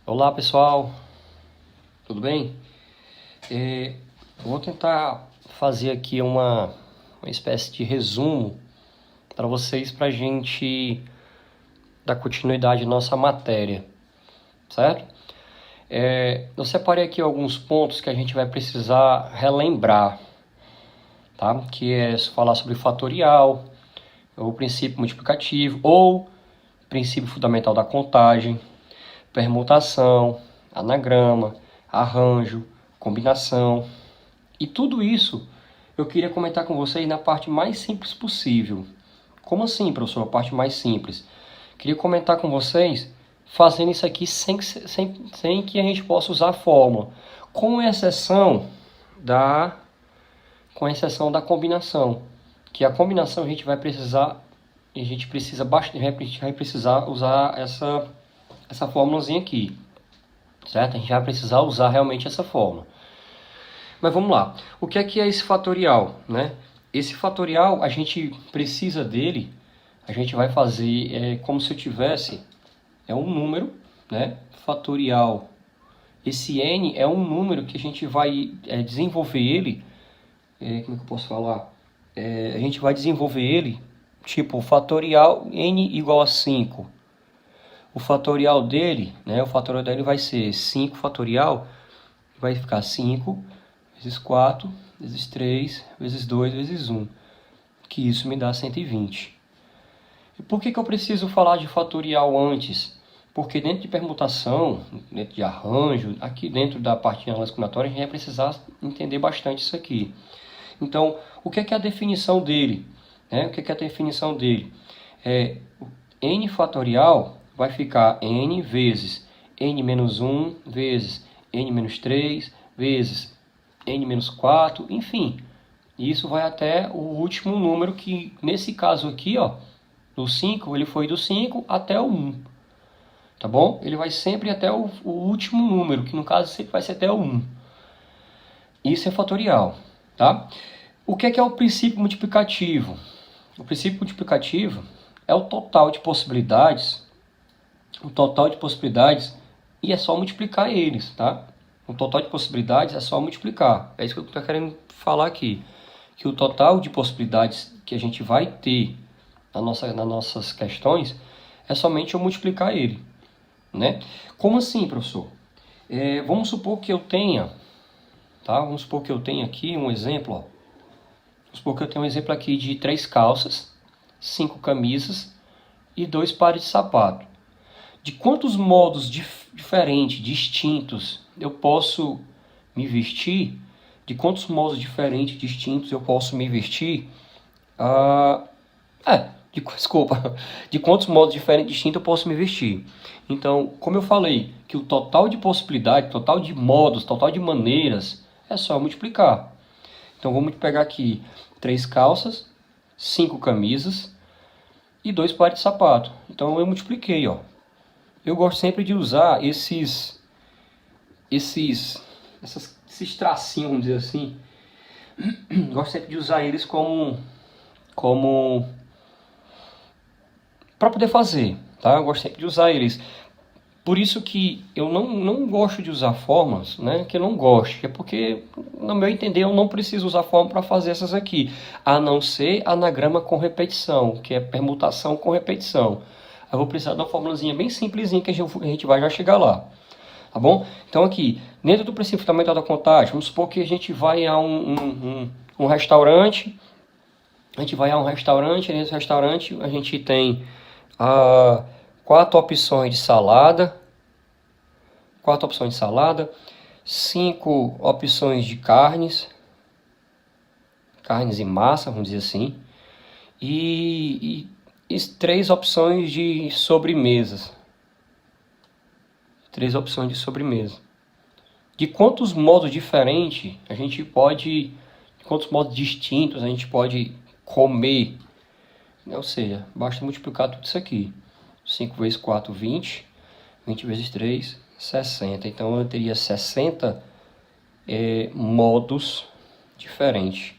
Olá pessoal, tudo bem? Eu vou tentar fazer aqui uma espécie de resumo para vocês, para a gente dar continuidade à nossa matéria, certo? Eu separei aqui alguns pontos que a gente vai precisar relembrar, tá? Que é falar sobre fatorial, o princípio multiplicativo ou princípio fundamental da contagem, permutação, anagrama, arranjo, combinação. E tudo isso eu queria comentar com vocês na parte mais simples possível. Como assim, professor? A parte mais simples. Queria comentar com vocês fazendo isso aqui sem que a gente possa usar a fórmula, com exceção da, com exceção da combinação. Que a combinação a gente vai precisar usar essa fórmulazinha aqui, certo? A gente vai precisar usar realmente essa fórmula. Mas vamos lá. O que é esse fatorial, né? Esse fatorial, a gente precisa dele, a gente vai fazer como se eu tivesse um número, né? Fatorial. Esse n é um número que a gente vai desenvolver ele, como é que eu posso falar? A gente vai desenvolver ele, tipo, fatorial n igual a 5. O fatorial dele, né? O fatorial dele vai ser 5 fatorial, vai ficar 5 vezes 4, vezes 3, vezes 2, vezes 1, que isso me dá 120. E por que eu preciso falar de fatorial antes? Porque dentro de permutação, dentro de arranjo, aqui dentro da parte de análise combinatória, a gente vai precisar entender bastante isso aqui. Então, o que é a definição dele? O que é a definição dele? N fatorial vai ficar n vezes n menos 1 vezes n menos 3 vezes n-4, enfim. Isso vai até o último número, que nesse caso aqui, ó, do 5, ele foi do 5 até o 1. Tá bom? Ele vai sempre até o último número, que no caso sempre vai ser até o 1. Isso é fatorial, tá? O que é o princípio multiplicativo? O princípio multiplicativo é o total de possibilidades, e é só multiplicar eles, tá? O total de possibilidades é só multiplicar. É isso que eu estou querendo falar aqui. Que o total de possibilidades que a gente vai ter nas nossas questões é somente eu multiplicar ele, né? Como assim, professor? Vamos supor que eu tenha, tá? Vamos supor que eu tenha aqui um exemplo, ó. Vamos supor que eu tenho um exemplo aqui de 3 calças, 5 camisas e 2 pares de sapato. De quantos modos diferentes, distintos, eu posso me vestir? De quantos modos diferentes, distintos eu posso me vestir? Desculpa. De quantos modos diferentes, distintos eu posso me vestir? Então, como eu falei, que o total de possibilidades, total de modos, total de maneiras, é só multiplicar. Então, vamos pegar aqui 3 calças, 5 camisas e 2 pares de sapato. Então, eu multipliquei, ó. Eu gosto sempre de usar esses tracinhos, vamos dizer assim. Gosto sempre de usar eles como para poder fazer, tá? Eu gosto sempre de usar eles. Por isso que eu não gosto de usar fórmulas, né? Que eu não gosto, é porque, no meu entender, eu não preciso usar fórmula para fazer essas aqui, a não ser anagrama com repetição, que é permutação com repetição. Eu vou precisar de uma formulazinha bem simplesinha que a gente vai já chegar lá, tá bom? Então aqui, dentro do princípio fundamental da contagem, vamos supor que a gente vai a um restaurante. A gente vai a um restaurante, nesse restaurante a gente tem 4 opções de salada, 5 opções de carnes e massa, vamos dizer assim, e 3 opções de sobremesas. De quantos modos diferentes a gente pode, de quantos modos distintos a gente pode comer? Ou seja, basta multiplicar tudo isso aqui. 5 vezes 4, 20. 20 vezes 3, 60. Então eu teria 60 modos diferentes.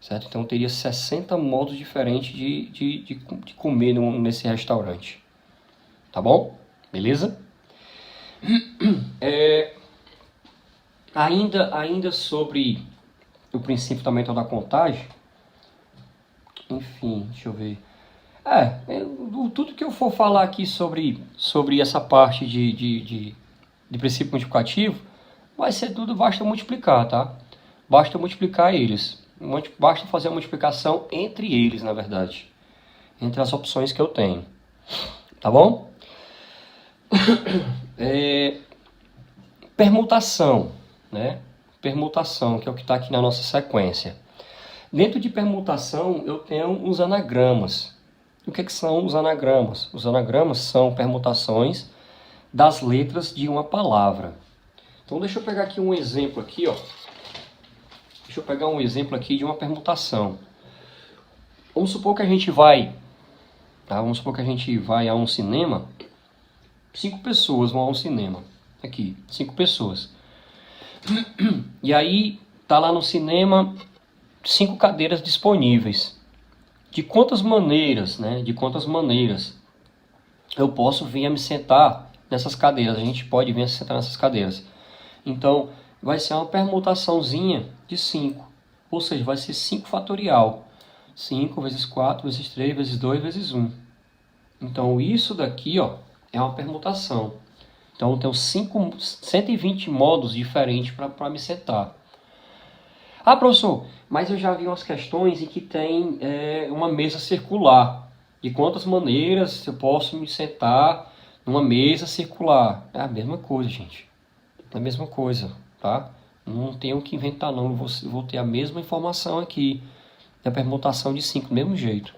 Certo? Então eu teria 60 modos diferentes de comer nesse restaurante. Tá bom? Beleza? Ainda sobre o princípio da método da contagem, enfim, deixa eu ver. Tudo que eu for falar aqui sobre essa parte de princípio multiplicativo, vai ser tudo, basta multiplicar, tá? Basta multiplicar eles. Basta fazer a multiplicação entre eles, na verdade. Entre as opções que eu tenho. Tá bom? Permutação, né? Permutação, que é o que está aqui na nossa sequência. Dentro de permutação, eu tenho os anagramas. O que são os anagramas? Os anagramas são permutações das letras de uma palavra. Então, deixa eu pegar aqui um exemplo aqui, ó. Deixa eu pegar um exemplo aqui de uma permutação. Vamos supor que a gente vai, tá? Vamos supor que a gente vai a um cinema. 5 pessoas vão a um cinema. Aqui, 5 pessoas. E aí, tá lá no cinema 5 cadeiras disponíveis. De quantas maneiras, né? De quantas maneiras eu posso vir a me sentar nessas cadeiras? A gente pode vir a se sentar nessas cadeiras. Então, vai ser uma permutaçãozinha de 5. Ou seja, vai ser 5 fatorial. 5 vezes 4 vezes 3 vezes 2 vezes 1. Então, isso daqui, ó, é uma permutação. Então, eu tenho 120 modos diferentes para me sentar. Ah, professor, mas eu já vi umas questões em que tem uma mesa circular. De quantas maneiras eu posso me sentar numa mesa circular? É a mesma coisa, gente. É a mesma coisa, tá? Não tenho que inventar, não. Eu vou ter a mesma informação aqui. É a permutação de 5, do mesmo jeito.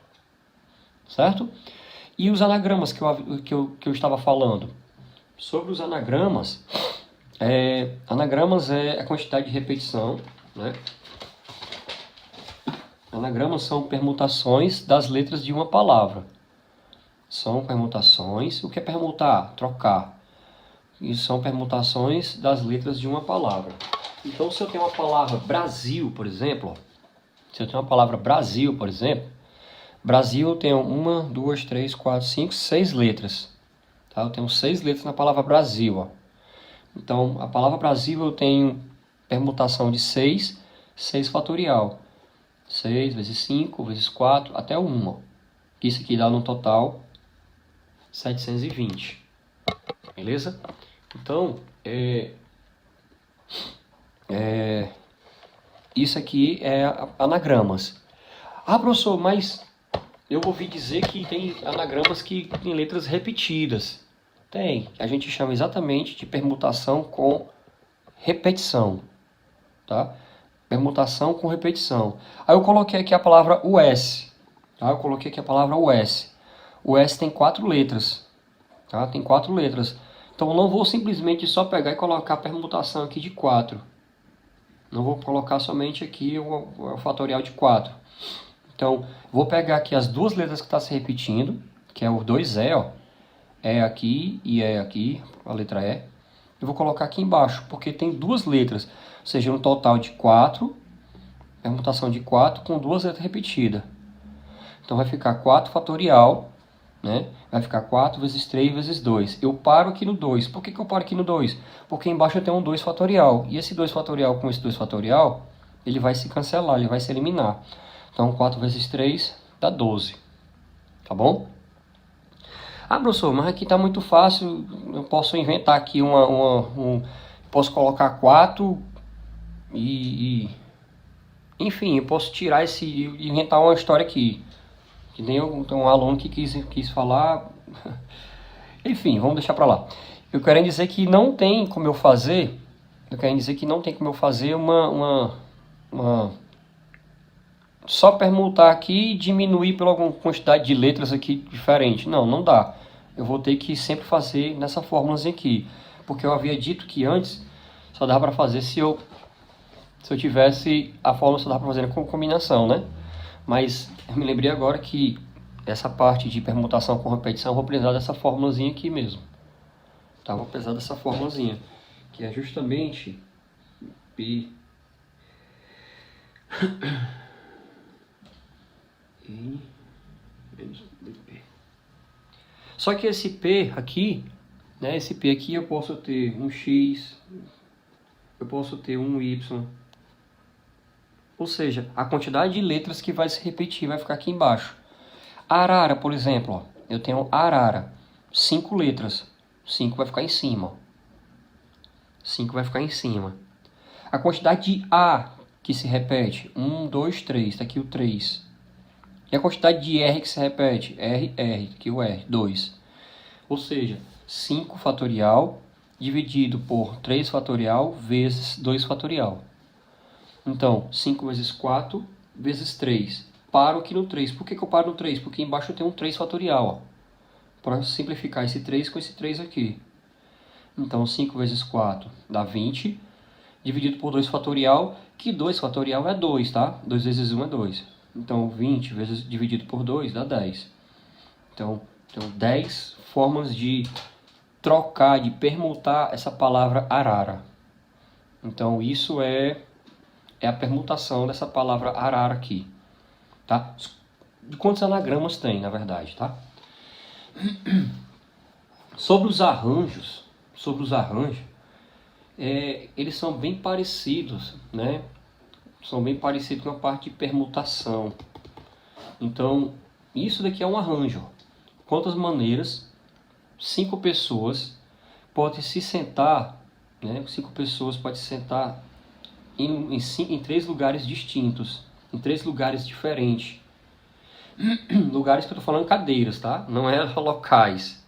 Certo? E os anagramas que eu estava falando? Sobre os anagramas, anagramas é a quantidade de repetição, né? Anagramas são permutações das letras de uma palavra. São permutações. O que é permutar? Trocar. E são permutações das letras de uma palavra. Então, se eu tenho uma palavra Brasil, por exemplo, Brasil eu tenho 1, 2, 3, 4, 5, 6 letras. Tá? Eu tenho 6 letras na palavra Brasil. Ó. Então, a palavra Brasil eu tenho permutação de 6, 6 fatorial. 6 vezes 5 vezes 4 até 1. Ó. Isso aqui dá no total 720. Beleza? Então, isso aqui é anagramas. Ah, professor, mas eu ouvi dizer que tem anagramas que tem letras repetidas. Tem. A gente chama exatamente de permutação com repetição. Tá? Permutação com repetição. Aí eu coloquei aqui a palavra US. Tá? Eu coloquei aqui a palavra US. O S tem 4 letras. Tá? Tem 4 letras. Então eu não vou simplesmente só pegar e colocar a permutação aqui de 4. Não vou colocar somente aqui o fatorial de 4. Então, vou pegar aqui as 2 letras que estão se repetindo, que é o 2E, ó. É aqui e é aqui, a letra E. Eu vou colocar aqui embaixo, porque tem 2 letras. Ou seja, um total de 4, permutação de 4 com 2 letras repetidas. Então vai ficar 4 fatorial, né? Vai ficar 4 vezes 3 vezes 2. Eu paro aqui no 2. Por que eu paro aqui no 2? Porque embaixo eu tenho um 2 fatorial. E esse 2 fatorial com esse 2 fatorial, ele vai se cancelar, ele vai se eliminar. Então 4 vezes 3 dá 12. Tá bom? Ah, professor, mas aqui está muito fácil. Eu posso inventar aqui posso colocar 4 enfim, eu posso tirar e inventar uma história aqui. Que nem um aluno que quis falar. Enfim, vamos deixar para lá. Eu quero dizer que não tem como eu fazer. Só permutar aqui e diminuir pela alguma quantidade de letras aqui diferente. Não dá. Eu vou ter que sempre fazer nessa fórmula aqui. Porque eu havia dito que antes só dava para fazer se eu tivesse a fórmula, só dava para fazer com combinação, né? Mas eu me lembrei agora que essa parte de permutação com repetição eu vou precisar dessa fórmulazinha aqui mesmo. Tá? Vou precisar dessa fórmulazinha, que é justamente P menos BP. Só que esse P aqui né? Esse P aqui eu posso ter um X, eu posso ter um Y. Ou seja, a quantidade de letras que vai se repetir vai ficar aqui embaixo. Arara, por exemplo, ó, eu tenho arara, 5 letras, 5 vai ficar em cima. 5 vai ficar em cima. A quantidade de A que se repete, 1, 2, 3, está aqui o 3. E a quantidade de R que se repete, R, R, aqui o R, 2. Ou seja, 5 fatorial dividido por 3 fatorial vezes 2 fatorial. Então, 5 vezes 4 vezes 3. Paro aqui no 3. Por que eu paro no 3? Porque embaixo eu tenho um 3 fatorial. Para simplificar esse 3 com esse 3 aqui. Então, 5 vezes 4 dá 20. Dividido por 2 fatorial, que 2 fatorial é 2, tá? 2 vezes 1 é 2. Então, 20 vezes dividido por 2 dá 10. Então, 10 formas de trocar, de permutar essa palavra arara. Então, isso é a permutação dessa palavra arara aqui, tá? De quantos anagramas tem, na verdade, tá? Sobre os arranjos, eles são bem parecidos, né? São bem parecidos com a parte de permutação. Então, isso daqui é um arranjo. Quantas maneiras 5 pessoas podem se sentar, né? 5 pessoas podem se sentar em 3 lugares distintos, em 3 lugares diferentes. Lugares que eu tô falando cadeiras, tá? Não é locais.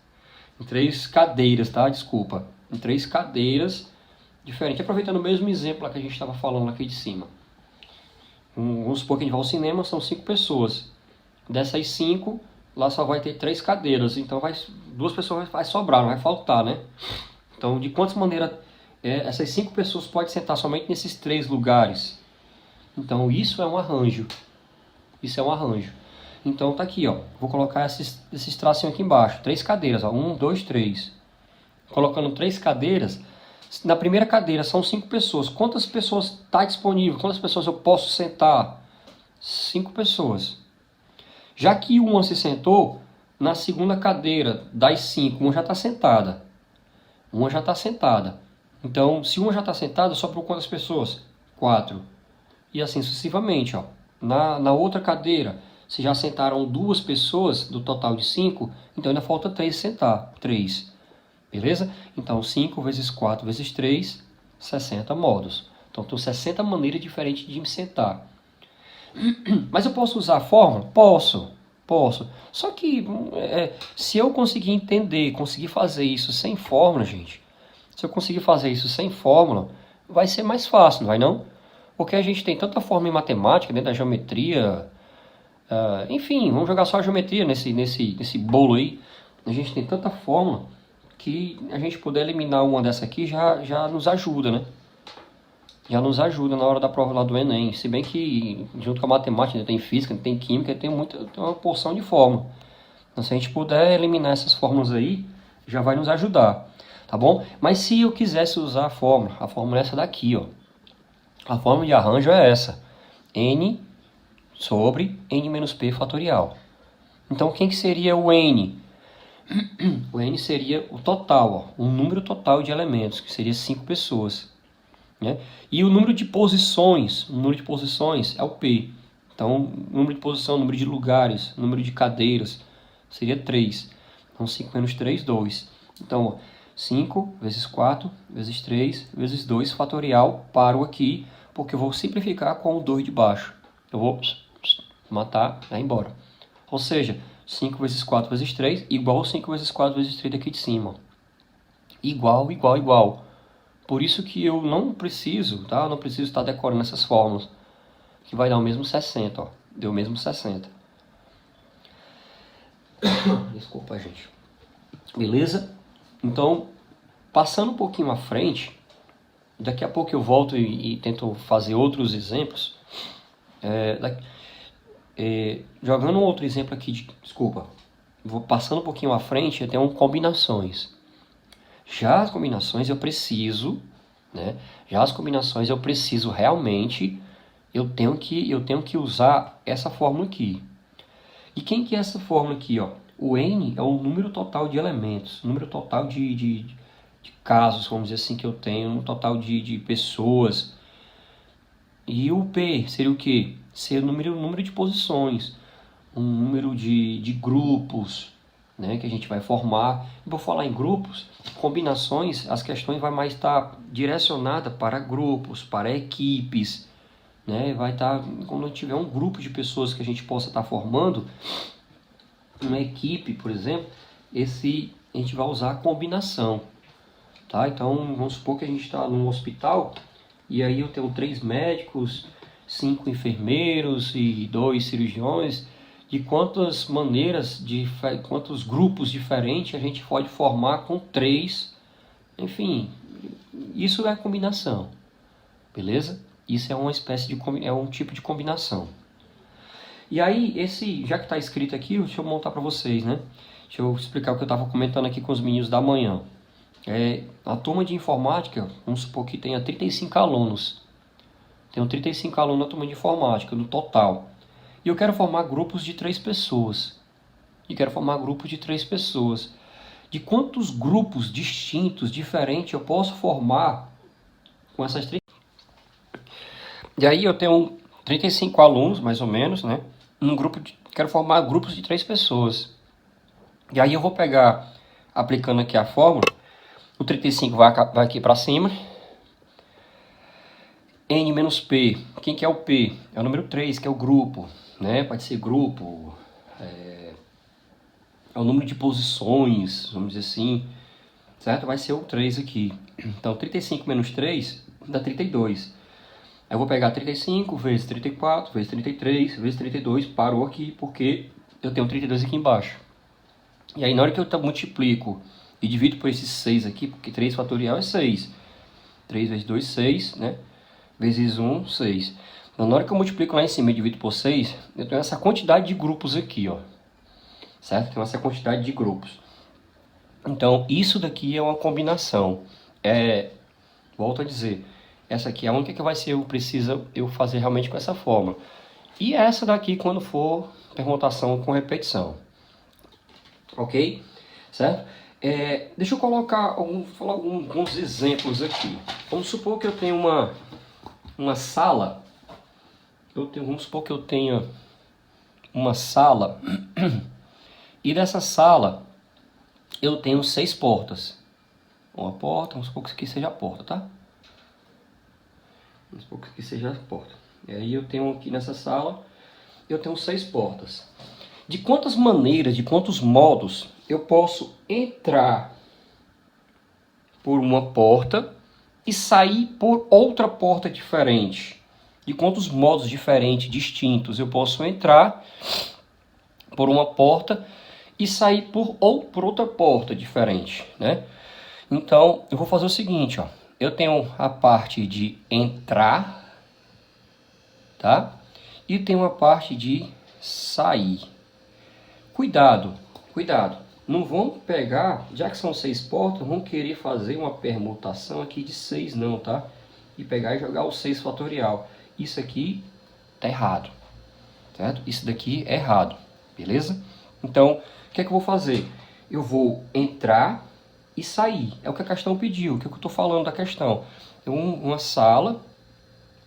Em 3 cadeiras, tá? Desculpa. Em 3 cadeiras diferentes. Aproveitando o mesmo exemplo que a gente estava falando aqui de cima. Vamos supor que a gente vai ao cinema, são 5 pessoas. Dessas 5, lá só vai ter 3 cadeiras. Então 2 pessoas vai sobrar, não vai faltar, né? Então, de quantas maneiras essas 5 pessoas podem sentar somente nesses 3 lugares? Então, isso é um arranjo. Isso é um arranjo. Então, tá aqui, ó. Vou colocar esses tracinhos aqui embaixo. 3 cadeiras, ó. 1, 2, 3. Colocando 3 cadeiras. Na primeira cadeira são 5 pessoas. Quantas pessoas está disponível? Quantas pessoas eu posso sentar? 5 pessoas. Já que uma se sentou, na segunda cadeira das 5, uma já está sentada. Uma já está sentada. Então, se uma já está sentada, sobrou quantas pessoas? 4. E assim sucessivamente, ó. Na outra cadeira, se já sentaram 2 pessoas do total de 5, então ainda falta 3 sentar. 3. Beleza? Então, 5 vezes 4 vezes 3, 60 modos. Então, tem 60 maneiras diferentes de me sentar. Mas eu posso usar a fórmula? Posso. Só que se eu conseguir entender, conseguir fazer isso sem fórmula, gente, se eu conseguir fazer isso sem fórmula, vai ser mais fácil, não vai não? Porque a gente tem tanta fórmula em matemática, dentro da geometria, enfim, vamos jogar só a geometria nesse bolo aí. A gente tem tanta fórmula que a gente poder eliminar uma dessa aqui já nos ajuda, né? Já nos ajuda na hora da prova lá do Enem. Se bem que junto com a matemática, tem física, tem química, tem uma porção de fórmula. Então, se a gente puder eliminar essas fórmulas aí, já vai nos ajudar, tá bom? Mas se eu quisesse usar a fórmula é essa daqui, ó. A fórmula de arranjo é essa. N sobre N menos P fatorial. Então, quem que seria o N? O N seria o total, ó, o número total de elementos, que seria 5 pessoas. Né? E o número de posições é o P. Então, número de posição, número de lugares, número de cadeiras, seria 3. Então, 5 menos 3, 2. Então, 5 vezes 4 vezes 3 vezes 2 fatorial, paro aqui, porque eu vou simplificar com o 2 de baixo. Eu vou matar, vai embora. Ou seja, 5 vezes 4 vezes 3 igual 5 vezes 4 vezes 3 daqui de cima. Igual, igual, igual. Por isso que eu não preciso, tá? Eu não preciso estar decorando essas fórmulas. Que vai dar o mesmo 60, ó. Deu o mesmo 60. Desculpa, gente. Beleza? Então, passando um pouquinho à frente, daqui a pouco eu volto e tento fazer outros exemplos. Jogando um outro exemplo aqui, vou passando um pouquinho à frente, eu tenho combinações. Já as combinações eu preciso, né? Realmente, eu tenho que usar essa fórmula aqui. E quem que é essa fórmula aqui, ó? O N é o número total de elementos, o número total de casos, vamos dizer assim, que eu tenho, um total de pessoas. E o P seria o quê? Seria o número de posições, um número de grupos, né, que a gente vai formar. E por falar em grupos, combinações, as questões vai mais estar direcionada para grupos, para equipes, né? Vai estar, quando tiver um grupo de pessoas que a gente possa estar formando, uma equipe, por exemplo, a gente vai usar a combinação, tá? Então, vamos supor que a gente está num hospital e aí eu tenho 3 médicos, 5 enfermeiros e 2 cirurgiões. De quantas maneiras, quantos grupos diferentes a gente pode formar com 3, enfim, isso é combinação, beleza? Isso é uma espécie de, é um tipo de combinação. E aí, já que está escrito aqui, deixa eu montar para vocês, né? Deixa eu explicar o que eu estava comentando aqui com os meninos da manhã. A turma de informática, vamos supor que tenha 35 alunos. Tenho 35 alunos na turma de informática, no total. E eu quero formar grupos de 3 pessoas. De quantos grupos distintos, diferentes, eu posso formar com essas 3? E aí eu tenho 35 alunos, mais ou menos, né? Quero formar grupos de 3 pessoas. E aí eu vou pegar, aplicando aqui a fórmula, o 35 vai aqui para cima. N menos P. Quem que é o P? É o número 3, que é o grupo, né? Pode ser grupo, é o número de posições, vamos dizer assim, certo? Vai ser o 3 aqui. Então, 35 menos 3 dá 32. Aí eu vou pegar 35 vezes 34, vezes 33, vezes 32, parou aqui, porque eu tenho 32 aqui embaixo. E aí, na hora que eu multiplico e divido por esses 6 aqui, porque 3 fatorial é 6. 3 vezes 2, 6, né? Vezes 1, 6. Então, na hora que eu multiplico lá em cima e divido por 6, eu tenho essa quantidade de grupos aqui, ó. Certo? Tenho essa quantidade de grupos. Então, isso daqui é uma combinação. Volto a dizer, essa aqui é a única que vai ser, eu fazer realmente com essa forma. E essa daqui quando for permutação com repetição. Ok? Certo? Deixa eu falar alguns exemplos aqui. Vamos supor que eu tenho uma sala. Vamos supor que eu tenha uma sala. E dessa sala eu tenho 6 portas. Uma porta, vamos supor que isso aqui seja a porta, tá? Vamos supor que isso aqui seja a porta. E aí eu tenho aqui nessa sala, eu tenho 6 portas. De quantas maneiras, de quantos modos eu posso entrar por uma porta e sair por outra porta diferente? De quantos modos diferentes, distintos, eu posso entrar por uma porta e sair por outra porta diferente, né? Então, eu vou fazer o seguinte, ó. Eu tenho a parte de entrar, tá? E tenho a parte de sair. Cuidado. Não vão pegar, já que são 6 portas, vão querer fazer uma permutação aqui de 6 não, tá? E pegar e jogar o 6 fatorial. Isso aqui tá errado, certo? Isso daqui é errado, beleza? Então, o que é que eu vou fazer? Eu vou entrar e sair. É o que a questão pediu, o que eu estou falando da questão. Uma sala,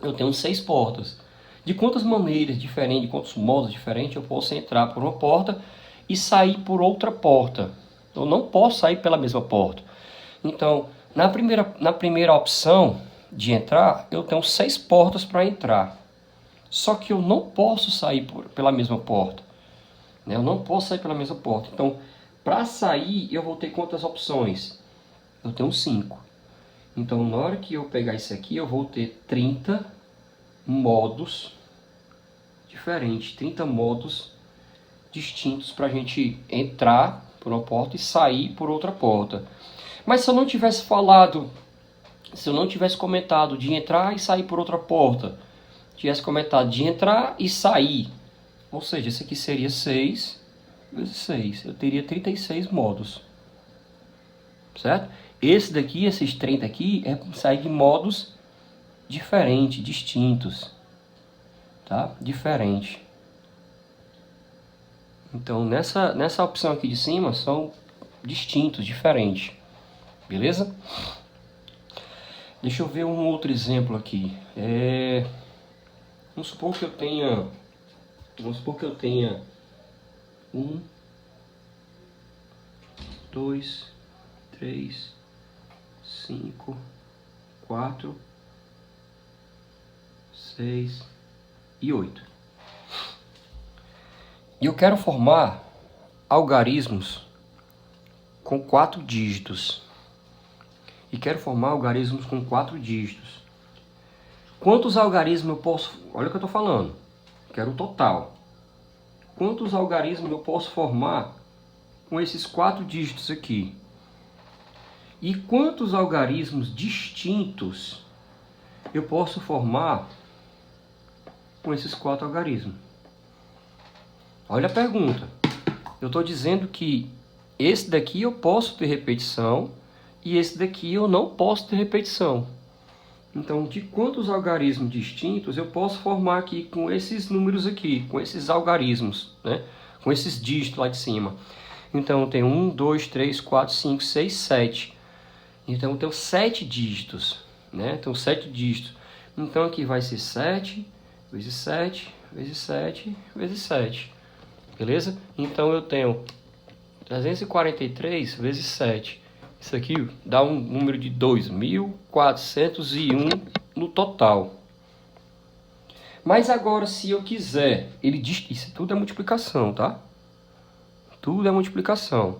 eu tenho 6 portas. De quantas maneiras diferentes, de quantos modos diferentes eu posso entrar por uma porta e sair por outra porta? Eu não posso sair pela mesma porta. Então, na primeira opção de entrar, eu tenho 6 portas para entrar. Só que eu não posso sair pela mesma porta. Né? Eu não posso sair pela mesma porta. Então, para sair, eu vou ter quantas opções? Eu tenho 5. Então, na hora que eu pegar isso aqui, eu vou ter 30 modos diferentes. 30 modos distintos para a gente entrar por uma porta e sair por outra porta. Mas se eu não tivesse comentado de entrar e sair por outra porta, tivesse comentado de entrar e sair, ou seja, esse aqui seria 6 vezes 6, eu teria 36 modos, certo? Esse daqui, esses 30 aqui, sair de modos diferentes, distintos, tá? Diferente. Então, nessa opção aqui de cima, são distintos, diferentes. Beleza? Deixa eu ver um outro exemplo aqui. Vamos supor que eu tenha 1, 2, 3, 5, 4, 6 e 8. E eu quero formar algarismos com 4 dígitos. Quantos algarismos eu posso... Olha o que eu estou falando. Quero o total. Quantos algarismos eu posso formar com esses 4 dígitos aqui? E quantos algarismos distintos eu posso formar com esses 4 algarismos? Olha a pergunta. Eu estou dizendo que esse daqui eu posso ter repetição e esse daqui eu não posso ter repetição. Então, de quantos algarismos distintos eu posso formar aqui com esses números aqui, com esses algarismos, né? Com esses dígitos lá de cima. Então, eu tenho 1, 2, 3, 4, 5, 6, 7. Então, eu tenho 7 dígitos, né? Então, 7 dígitos. Então, aqui vai ser 7 vezes 7 vezes 7 vezes 7. Beleza? Então, eu tenho 343 vezes 7. Isso aqui dá um número de 2.401 no total. Mas agora, se eu quiser, isso tudo é multiplicação, tá? Tudo é multiplicação.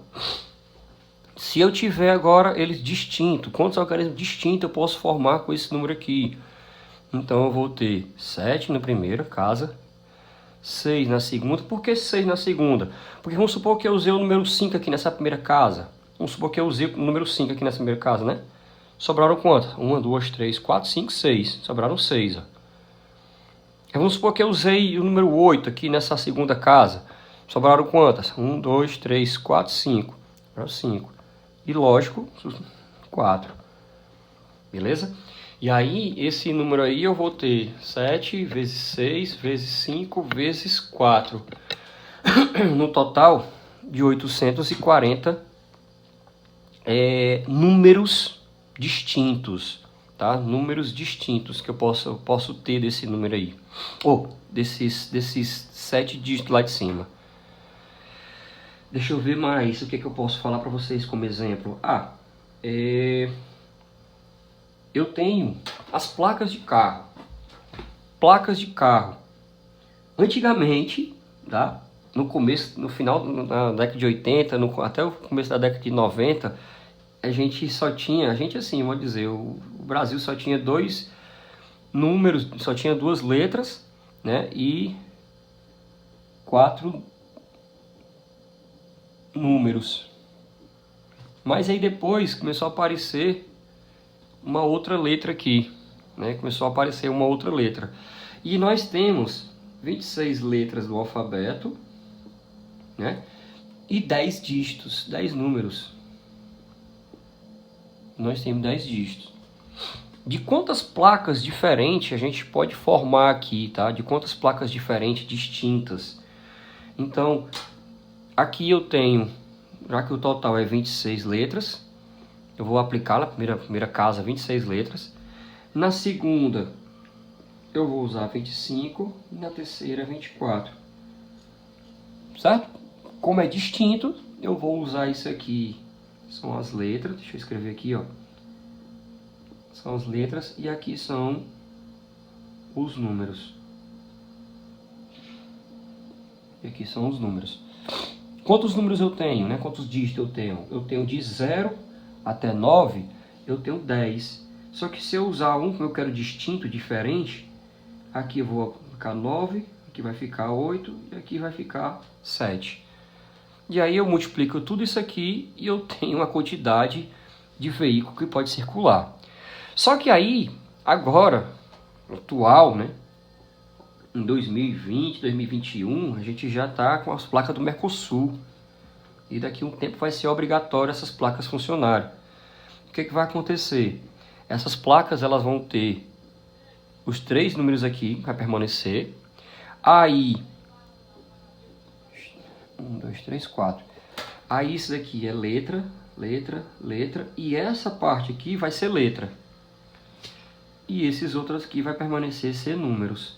Se eu tiver agora eles distintos, quantos algarismos distintos eu posso formar com esse número aqui? Então eu vou ter 7 na primeira casa, 6 na segunda. Por que 6 na segunda? Porque vamos supor que eu usei o número 5 aqui nessa primeira casa. Vamos supor que eu usei o número 5 aqui nessa primeira casa, né? Sobraram quantas? 1, 2, 3, 4, 5, 6. Sobraram 6. Ó. Vamos supor que eu usei o número 8 aqui nessa segunda casa. Sobraram quantas? 1, 2, 3, 4, 5. Sobraram 5. E lógico, 4. Beleza? E aí, esse número aí eu vou ter 7 vezes 6 vezes 5 vezes 4. No total de 840 números distintos, tá? Números distintos que eu posso ter desse número aí. Ou desses 7 dígitos lá de cima. Deixa eu ver mais o que eu posso falar para vocês como exemplo. Eu tenho as placas de carro. Placas de carro. Antigamente, tá? No final da década de 80, até o começo da década de 90, a gente assim, vou dizer, o Brasil só tinha 2 números, só tinha 2 letras, né? E 4 números. Mas aí depois começou a aparecer uma outra letra aqui, né? Começou a aparecer uma outra letra. E nós temos 26 letras do alfabeto, né? E 10 dígitos, 10 números. Nós temos 10 dígitos. De quantas placas diferentes a gente pode formar aqui, tá? De quantas placas diferentes, distintas. Então, aqui eu tenho, já que o total é 26 letras, eu vou aplicar na primeira casa 26 letras. Na segunda, eu vou usar 25 e na terceira 24. Certo? Como é distinto, eu vou usar isso aqui. São as letras, deixa eu escrever aqui, ó. São as letras e aqui são os números. E aqui são os números. Quantos números eu tenho, né? Quantos dígitos eu tenho? Eu tenho de 0 até 9, eu tenho 10. Só que se eu usar um que eu quero distinto, diferente, aqui eu vou ficar 9, aqui vai ficar 8 e aqui vai ficar 7. E aí eu multiplico tudo isso aqui e eu tenho uma quantidade de veículo que pode circular. Só que aí, agora, atual, né? Em 2020, 2021, a gente já está com as placas do Mercosul. E daqui a um tempo vai ser obrigatório essas placas funcionarem. O que vai acontecer? Essas placas elas vão ter os 3 números aqui, vai permanecer. Aí, 1, 2, 3, 4. Aí isso daqui é letra, letra, letra. E essa parte aqui vai ser letra. E esses outros aqui vai permanecer ser números.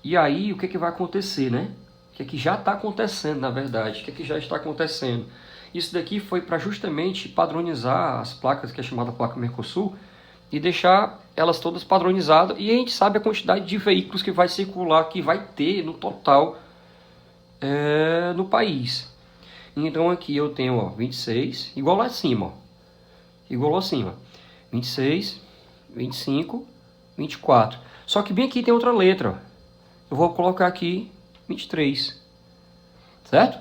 E aí o que vai acontecer, né? O que já está acontecendo, na verdade. O que já está acontecendo? Isso daqui foi para justamente padronizar as placas, que é chamada placa Mercosul, e deixar elas todas padronizadas. E a gente sabe a quantidade de veículos que vai circular, que vai ter no total no país. Então aqui eu tenho, ó, 26, igual lá acima, ó. Igual lá acima. 26, 25, 24. Só que bem aqui tem outra letra, ó. Eu vou colocar aqui 23. Certo?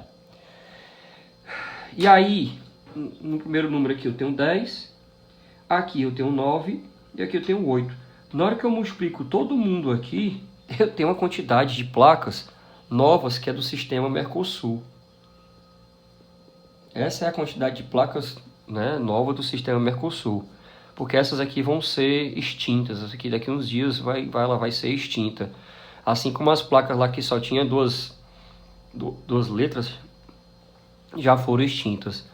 E aí, no primeiro número aqui eu tenho 10. Aqui eu tenho 9. E aqui eu tenho 8. Na hora que eu multiplico todo mundo aqui, eu tenho uma quantidade de placas novas que é do sistema Mercosul. Essa é a quantidade de placas, né, nova do sistema Mercosul. Porque essas aqui vão ser extintas. Essa aqui daqui a uns dias ela vai ser extinta. Assim como as placas lá que só tinha duas letras já foram extintas.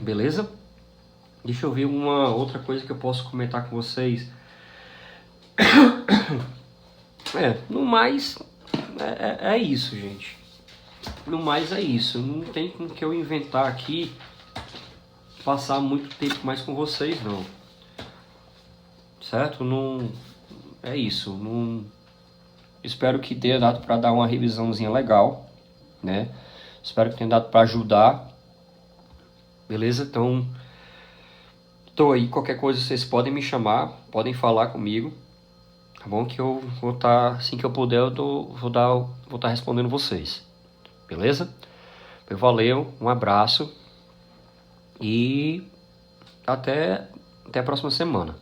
Beleza? Deixa eu ver uma outra coisa que eu posso comentar com vocês. No mais, é isso, gente. No mais é isso. Não tem com que eu inventar aqui, passar muito tempo mais com vocês, não. Certo? Não, é isso. Não, espero que tenha dado para dar uma revisãozinha legal, né? Espero que tenha dado para ajudar. Beleza? Então, estou aí. Qualquer coisa vocês podem me chamar, podem falar comigo. Tá bom? Que eu vou estar, assim que eu puder, vou estar respondendo vocês. Beleza? Valeu, um abraço e até a próxima semana.